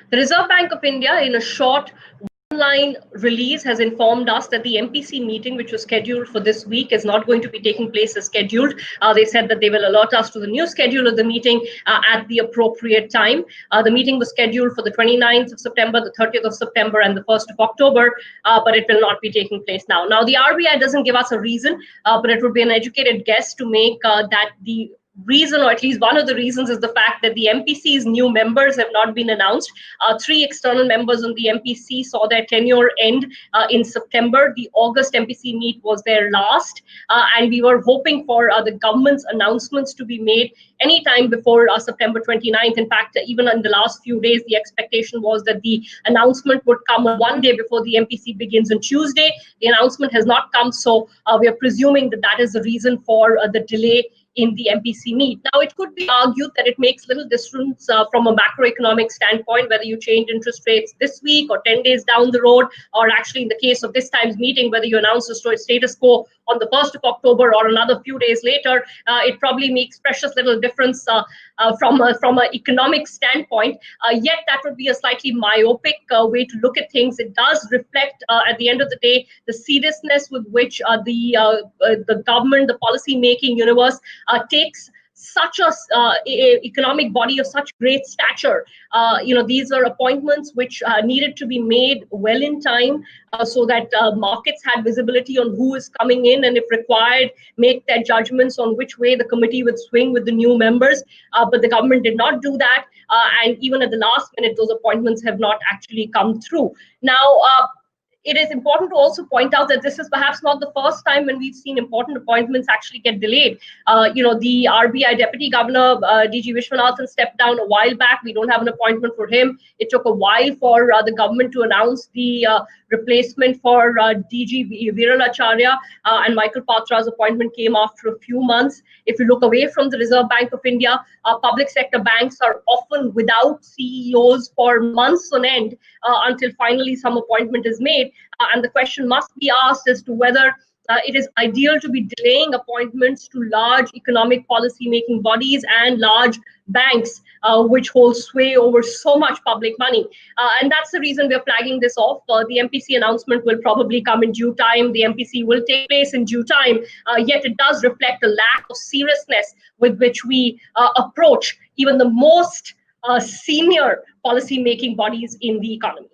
The Reserve Bank of India, in a short online release, has informed us that the MPC meeting, which was scheduled for this week, is not going to be taking place as scheduled. They said that they will alert us to the new schedule of the meeting at the appropriate time. The meeting was scheduled for the 29th of September, the 30th of September, and the 1st of October, but it will not be taking place now. Now, the RBI doesn't give us a reason, but it would be an educated guess to make that the reason, or at least one of the reasons, is the fact that the MPC's new members have not been announced. Three external members on the MPC saw their tenure end in September. The August MPC meet was their last, and we were hoping for the government's announcements to be made anytime before September 29th. In fact, even in the last few days, the expectation was that the announcement would come one day before the MPC begins on Tuesday. The announcement has not come, so we are presuming that that is the reason for the delay in the MPC meet. Now, it could be argued that it makes little difference from a macroeconomic standpoint, whether you change interest rates this week or 10 days down the road, or actually in the case of this time's meeting, whether you announce the status quo on the 1st of October or another few days later. It probably makes precious little difference from an economic standpoint. Yet that would be a slightly myopic way to look at things. It does reflect, at the end of the day, the seriousness with which the government, the policy-making universe, takes such a economic body of such great stature. These are appointments which needed to be made well in time, so that markets had visibility on who is coming in, and if required, make their judgments on which way the committee would swing with the new members. But the government did not do that, and even at the last minute, those appointments have not actually come through. Now, it is important to also point out that this is perhaps not the first time when we've seen important appointments actually get delayed. The RBI Deputy Governor, DG Vishwanathan, stepped down a while back. We don't have an appointment for him. It took a while for the government to announce the replacement for DG Viralacharya, and Michael Patra's appointment came after a few months. If you look away from the Reserve Bank of India, public sector banks are often without CEOs for months on end until finally some appointment is made. And the question must be asked as to whether it is ideal to be delaying appointments to large economic policy making bodies and large banks, which hold sway over so much public money. And that's the reason we're flagging this off. The MPC announcement will probably come in due time. The MPC will take place in due time. Yet it does reflect a lack of seriousness with which we approach even the most senior policy making bodies in the economy.